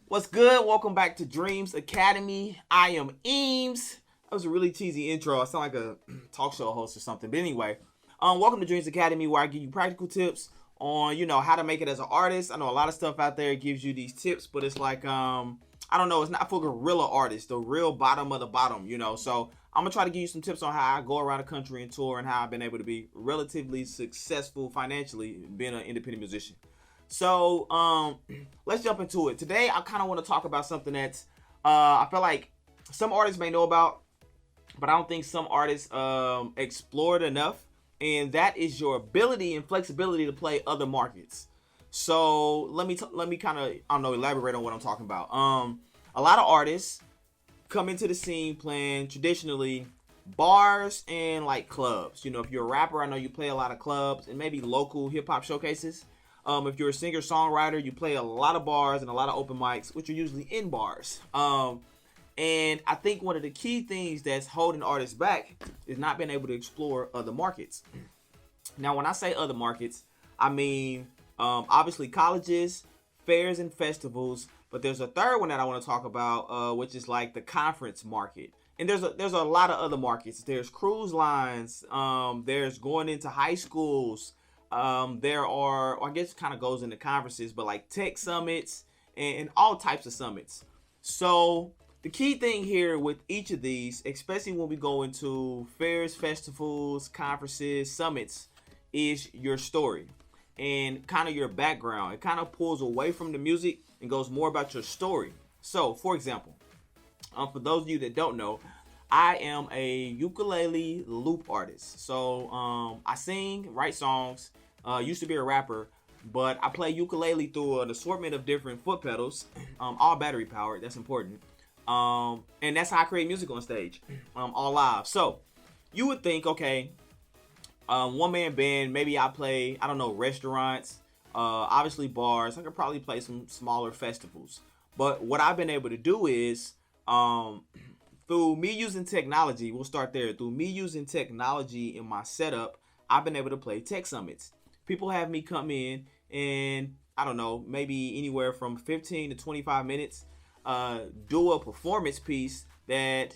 What's good? Welcome back to Dreams Academy. I am Eames. That was a really cheesy intro. I sound like a talk show host or something. But anyway, welcome to Dreams Academy, where I give you practical tips on, how to make it as an artist. I know a lot of stuff out there gives you these tips, but it's like, I don't know, it's not for guerrilla artists, the real bottom of the bottom, So I'm gonna try to give you some tips on how I go around the country and tour and how I've been able to be relatively successful financially being an independent musician. So let's jump into it. Today, I kind of want to talk about something that's I feel like some artists may know about, but I don't think some artists explore it enough, and that is your ability and flexibility to play other markets. So let me kind of elaborate on what I'm talking about. A lot of artists come into the scene playing traditionally bars and like clubs. If you're a rapper, I know you play a lot of clubs and maybe local hip hop showcases. If you're a singer-songwriter, you play a lot of bars and a lot of open mics, which are usually in bars. And I think one of the key things that's holding artists back is not being able to explore other markets. Now, when I say other markets, I mean obviously colleges, fairs, and festivals. But there's a third one that I want to talk about, which is like the conference market. And there's a lot of other markets. There's cruise lines. There's going into high schools. There are, I guess it kind of goes into conferences, but like tech summits and all types of summits. So the key thing here with each of these, especially when we go into fairs, festivals, conferences, summits, is your story and kind of your background. It kind of pulls away from the music and goes more about your story. So, for example, for those of you that don't know, I am a ukulele loop artist. So I sing, write songs, used to be a rapper, but I play ukulele through an assortment of different foot pedals, all battery powered. That's important. And that's how I create music on stage, all live. So you would think, okay, one man band, maybe I play, I don't know, restaurants, obviously bars. I could probably play some smaller festivals. But what I've been able to do is, through me using technology, we'll start there. Through me using technology in my setup, I've been able to play tech summits. People have me come in and, I don't know, maybe anywhere from 15 to 25 minutes, do a performance piece that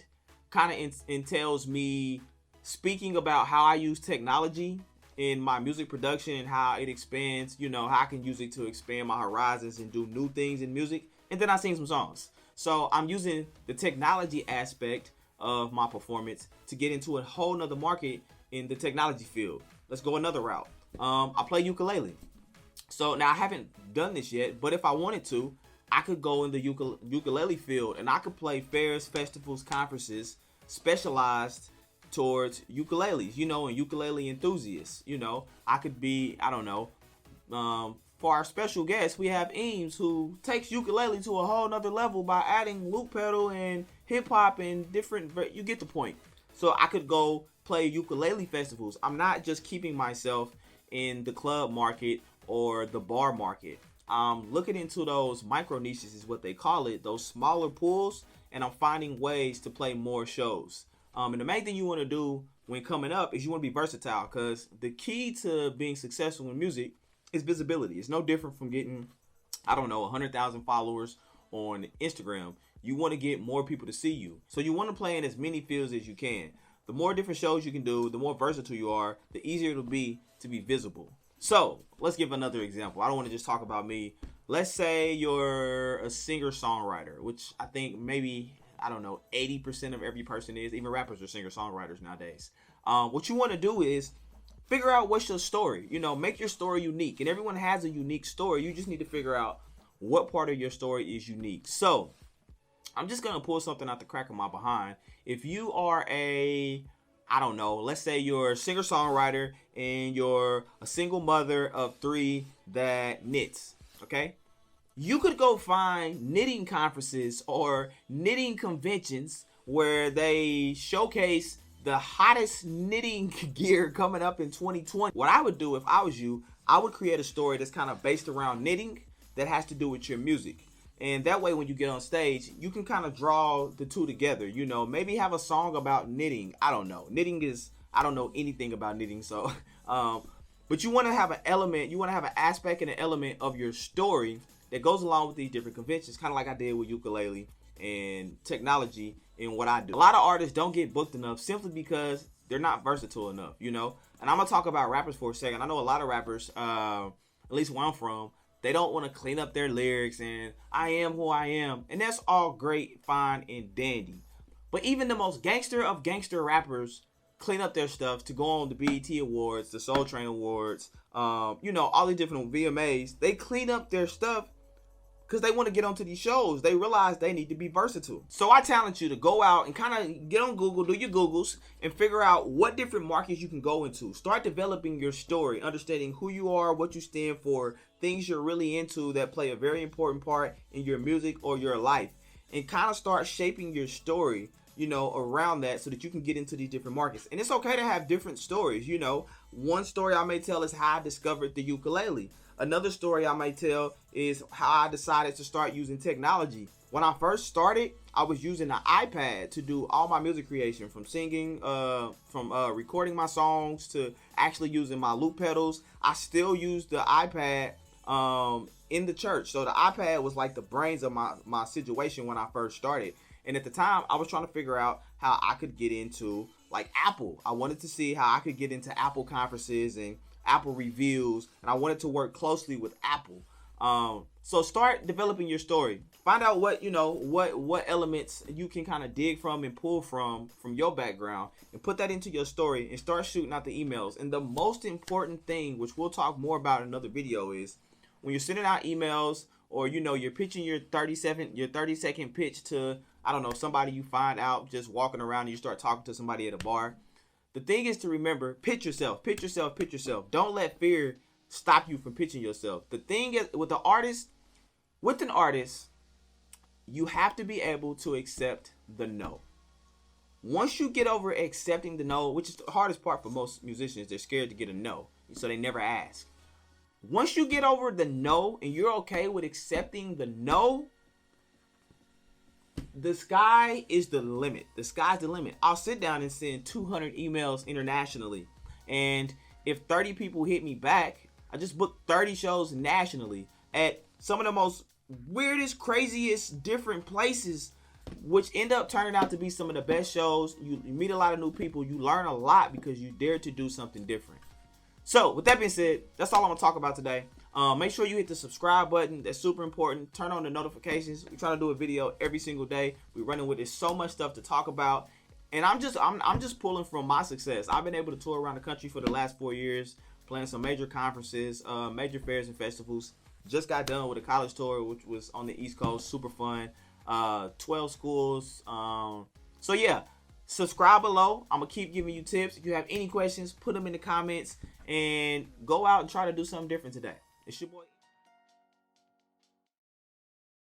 kind of entails me speaking about how I use technology in my music production and how it expands, how I can use it to expand my horizons and do new things in music. And then I sing some songs. So I'm using the technology aspect of my performance to get into a whole nother market in the technology field. Let's go another route. I play ukulele. So now I haven't done this yet, but if I wanted to, I could go in the ukulele field and I could play fairs, festivals, conferences specialized towards ukuleles, and ukulele enthusiasts. I could be, I don't know, for our special guest, we have Eames, who takes ukulele to a whole nother level by adding loop pedal and hip hop and different. You get the point. So I could go play ukulele festivals. I'm not just keeping myself in the club market or the bar market. I'm looking into those micro niches, is what they call it, those smaller pools, and I'm finding ways to play more shows. And the main thing you want to do when coming up is you want to be versatile, because the key to being successful in music is visibility. It's no different from getting, I don't know, 100,000 followers on Instagram. You want to get more people to see you. So you want to play in as many fields as you can. The more different shows you can do, the more versatile you are, the easier it'll be to be visible. So let's give another example. I don't want to just talk about me. Let's say you're a singer-songwriter, which I think maybe, I don't know, 80% of every person is. Even rappers are singer-songwriters nowadays. What you want to do is figure out what's your story. Make your story unique. And everyone has a unique story. You just need to figure out what part of your story is unique. So I'm just going to pull something out the crack of my behind. If you are I don't know, let's say you're a singer-songwriter and you're a single mother of 3 that knits, okay? You could go find knitting conferences or knitting conventions where they showcase the hottest knitting gear coming up in 2020. What I would do if I was you, I would create a story that's kind of based around knitting that has to do with your music. And that way, when you get on stage, you can kind of draw the two together. Maybe have a song about knitting. I don't know. I don't know anything about knitting. So, but you want to have an element, you want to have an aspect and an element of your story that goes along with these different conventions, kind of like I did with ukulele and technology in what I do. A lot of artists don't get booked enough simply because they're not versatile enough, you know? And I'm gonna talk about rappers for a second. I know a lot of rappers, at least where I'm from, they don't want to clean up their lyrics and I am who I am. And that's all great, fine, and dandy. But even the most gangster of gangster rappers clean up their stuff to go on the BET Awards, the Soul Train Awards, you know, all these different VMAs. They clean up their stuff because they want to get onto these shows. They realize they need to be versatile. So I challenge you to go out and kind of get on Google, do your Googles, and figure out what different markets you can go into. Start developing your story, understanding who you are, what you stand for, things you're really into that play a very important part in your music or your life. And kind of start shaping your story, you know, around that so that you can get into these different markets. And it's okay to have different stories, you know. One story I may tell is how I discovered the ukulele. Another story I might tell is how I decided to start using technology. When I first started, I was using the iPad to do all my music creation, from singing, from recording my songs to actually using my loop pedals. I still use the iPad in the church. So the iPad was like the brains of my situation when I first started. And at the time, I was trying to figure out how I could get into like Apple. I wanted to see how I could get into Apple conferences and Apple reviews, and I wanted to work closely with Apple. So start developing your story. Find out what, you know, what elements you can kind of dig from and pull from your background, and put that into your story and start shooting out the emails. And the most important thing, which we'll talk more about in another video, is when you're sending out emails, or, you know, you're pitching your 30-second pitch to, I don't know, somebody you find out just walking around, and you start talking to somebody at a bar. The thing is to remember, pitch yourself. Don't let fear stop you from pitching yourself. The thing is, with an artist, you have to be able to accept the no. Once you get over accepting the no, which is the hardest part for most musicians, they're scared to get a no, so they never ask. Once you get over the no and you're okay with accepting the no, the sky is the limit. The sky's the limit. I'll sit down and send 200 emails internationally. And if 30 people hit me back, I just booked 30 shows nationally at some of the most weirdest, craziest, different places, which end up turning out to be some of the best shows. You meet a lot of new people. You learn a lot because you dare to do something different. So with that being said, that's all I'm going to talk about today. Make sure you hit the subscribe button. That's super important. Turn on the notifications. We try to do a video every single day. We're running with it. So much stuff to talk about. And I'm just pulling from my success. I've been able to tour around the country for the last 4 years, playing some major conferences, major fairs and festivals. Just got done with a college tour, which was on the East Coast. Super fun. 12 schools. So yeah, subscribe below. I'm going to keep giving you tips. If you have any questions, put them in the comments, and go out and try to do something different today. It's your boy.